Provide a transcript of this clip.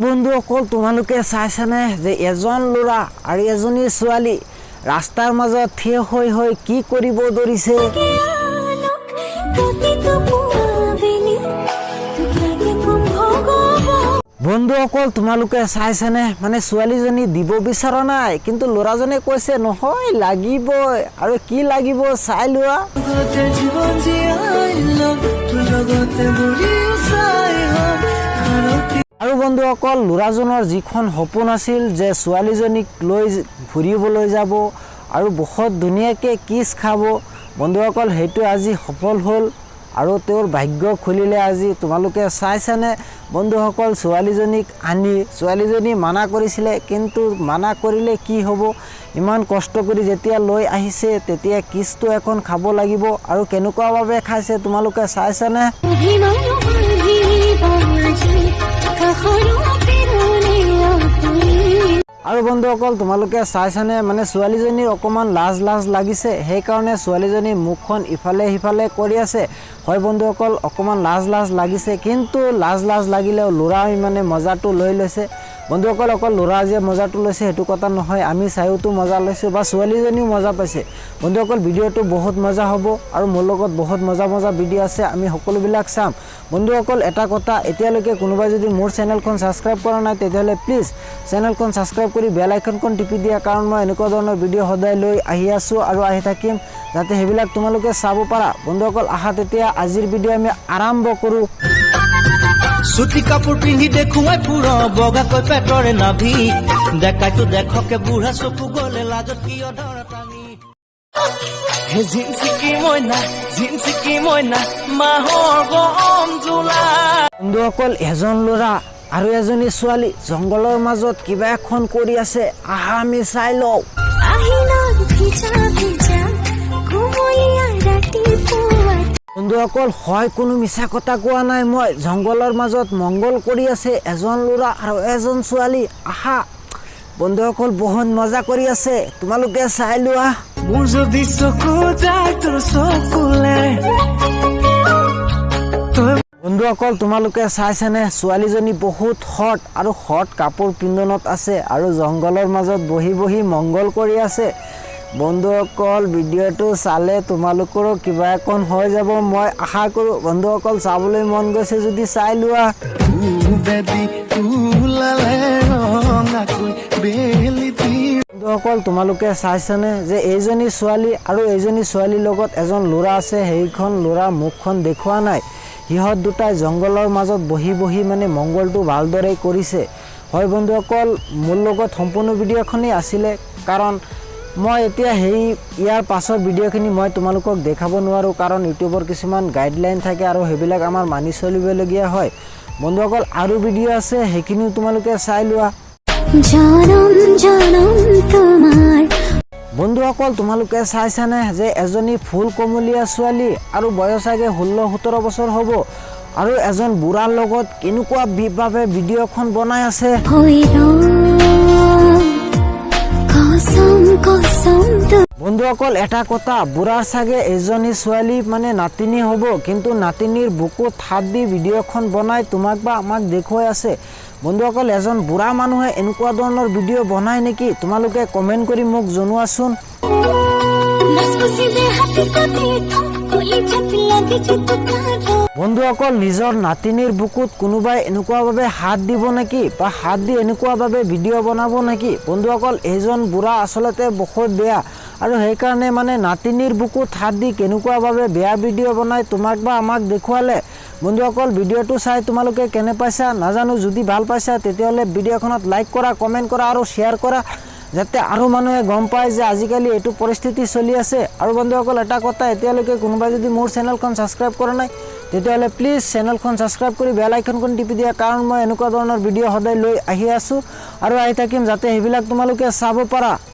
বন্ধুসকল তোমালোকে চাইছানে যে এজন ল'ৰা আৰু এজনী ছোৱালী ৰাস্তাৰ মাজত থিয় হৈ কি কৰিব ধৰিছে। বন্ধুসকল তোমালোকে চাইছানে মানে ছোৱালীজনী দিব বিচৰা নাই কিন্তু ল'ৰাজনে কৈছে নহয় লাগিবই আৰু কি লাগিব চাই লোৱা। আৰু বন্ধুসকল ল'ৰাজনৰ যিখন সপোন আছিল যে ছোৱালীজনীক লৈ ফুৰিবলৈ যাব আৰু বহুত ধুনীয়াকৈ কিছ খাব, বন্ধুসকল সেইটো আজি সফল হ'ল আৰু তেওঁৰ ভাগ্য খুলিলে আজি। তোমালোকে চাইছানে বন্ধুসকল ছোৱালীজনীক আনি ছোৱালীজনী মানা কৰিছিলে কিন্তু মানা কৰিলে কি হ'ব, ইমান কষ্ট কৰি যেতিয়া লৈ আহিছে তেতিয়া কিছটো এখন খাব লাগিব আৰু কেনেকুৱাভাৱে খাইছে তোমালোকে চাইছানে। আৰু বন্ধুসকল তোমালোকে চাইছানে মানে ছোৱালীজনীৰ অকণমান লাজ লাগিছে, সেইকাৰণে ছোৱালীজনীৰ মুখখন ইফালে সিফালে কৰি আছে। হয় বন্ধুসকল অকণমান লাজ লাগিছে কিন্তু লাজ লাগিলেও ল'ৰাই মানে মজাটো লৈ লৈছে। বন্ধুসকল অকল ল'ৰা যে মজাটো লৈছে সেইটো কথা নহয়, আমি চাইওতো মজা লৈছোঁ বা ছোৱালীজনীও মজা পাইছে। বন্ধুসকল ভিডিঅ'টো বহুত মজা হ'ব আৰু মোৰ লগত বহুত মজা ভিডিঅ' আছে, আমি সকলোবিলাক চাম। বন্ধুসকল এটা কথা, এতিয়ালৈকে কোনোবাই যদি মোৰ চেনেলখন ছাবস্ক্ৰাইব কৰা নাই তেতিয়াহ'লে প্লিজ চেনেলখন ছাবস্ক্ৰাইব কৰি বেল আইকনখন টিপি দিয়া, কাৰণ মই এনেকুৱা ধৰণৰ ভিডিঅ' সদায় লৈ আহি আছোঁ আৰু আহি থাকিম যাতে সেইবিলাক তোমালোকে চাব পাৰা। বন্ধুসকল আহা তেতিয়া আজিৰ ভিডিঅ' আমি আৰম্ভ কৰোঁ। সুতি কাপোৰ পিন্ধি দেখুৱাই ফুৰ বগাকৈ পেটৰে নাভি, দেখাইতো দেখকে বুঢ়া চকু গলে লাজত কিয় ধৰা টানি। জিনচিকি মইনা মাহৰ গম জুলাই। বন্ধুসকল এজন ল'ৰা আৰু এজনী ছোৱালী জংঘলৰ মাজত কিবা এখন কৰি আছে, আহা আমি চাই লওঁ। বন্ধুসকল হয় কোনো মিছা কথা কোৱা নাই মই, জংঘলৰ মাজত মংগল কৰি আছে এজন ল'ৰা আৰু এজন ছোৱালী। আহা বন্ধুসকল বহুত মজা কৰি আছে, তোমালোকে চাই লোৱা। মোৰ যদি চকু যায় তোৰ চকুলে। বন্ধুসকল তোমালোকে চাইছানে ছোৱালীজনী বহুত হট আৰু হট কাপোৰ পিন্ধনত আছে আৰু জংঘলৰ মাজত বহি মংগল কৰি আছে। বন্ধুসকল ভিডিঅ'টো চালে তোমালোকৰো কিবা এখন হৈ যাব মই আশা কৰোঁ। বন্ধুসকল চাবলৈ মন গৈছে যদি চাই লোৱা। বন্ধুসকল তোমালোকে চাইছানে যে এইজনী ছোৱালী আৰু এইজনী ছোৱালীৰ লগত এজন ল'ৰা আছে, সেইখন ল'ৰা মুখখন দেখুওৱা নাই। সিহঁত দুটাই জংঘলৰ মাজত বহি মানে মংগলটো ভালদৰে কৰিছে। হয় বন্ধুসকল মোৰ লগত সম্পূৰ্ণ ভিডিঅ'খনেই আছিলে, কাৰণ মই এতিয়া ইয়াৰ পাছৰ ভিডিঅ'খিনি মই তোমালোকক দেখাব নোৱাৰোঁ, কাৰণ ইউটিউবৰ কিছুমান গাইডলাইন থাকে আৰু সেইবিলাক আমাৰ মানি চলিবলগীয়া হয়। বন্ধুসকল আৰু ভিডিঅ' আছে, সেইখিনিও তোমালোকে চাই লোৱা। বন্ধুসকল তোমালোকে চাইছানে যে এজনী ফুল কমলীয়া ছোৱালী আৰু বয়স চাগে 16-17 বছৰ হ'ব আৰু এজন বুঢ়াৰ লগত কেনেকুৱাভাৱে ভিডিঅ'খন বনাই আছে। বন্ধুসকল এটা কথা, বুঢ়াৰ চাগে এজনী ছোৱালী মানে নাতিনী হ'ব, কিন্তু নাতিনীৰ বুকুত হাত দি ভিডিঅ'খন বনাই তোমাক বা আমাক দেখুৱাই আছে। বন্ধুসকল এজন বুঢ়া মানুহে এনেকুৱা ধৰণৰ ভিডিঅ' বনায় নেকি, তোমালোকে কমেণ্ট কৰি মোক জনোৱাচোন। বন্ধুসকল নিজৰ নাতিনীৰ বুকুত কোনোবাই এনেকুৱাভাৱে হাত দিব নেকি বা হাত দি এনেকুৱাভাৱে ভিডিঅ' বনাব নেকি। বন্ধুসকল এইজন বুঢ়া আচলতে বহুত বেয়া আৰু সেইকাৰণে মানে নাতিনীৰ বুকুত হাত দি কেনেকুৱাভাৱে বেয়া ভিডিঅ' বনাই তোমাক বা আমাক দেখুৱালে। বন্ধুসকল ভিডিঅ'টো চাই তোমালোকে কেনে পাইছা নাজানো, যদি ভাল পাইছা তেতিয়াহ'লে ভিডিঅ'খনত লাইক কৰা, কমেণ্ট কৰা আৰু শ্বেয়াৰ কৰা, যাতে আৰু মানুহে গম পায় যে আজিকালি এইটো পৰিস্থিতি চলি আছে। আৰু বন্ধুসকল এটা কথা, এতিয়ালৈকে কোনোবাই যদি মোৰ চেনেলখন ছাবস্ক্ৰাইব কৰা নাই তেতিয়াহ'লে প্লিজ চেনেলখন ছাবস্ক্ৰাইব কৰি বেল আইকনখন টিপি দিয়া, কাৰণ মই এনেকুৱা ধৰণৰ ভিডিঅ' সদায় লৈ আহি আছোঁ আৰু আহি থাকিম যাতে সেইবিলাক তোমালোকে চাব পাৰা।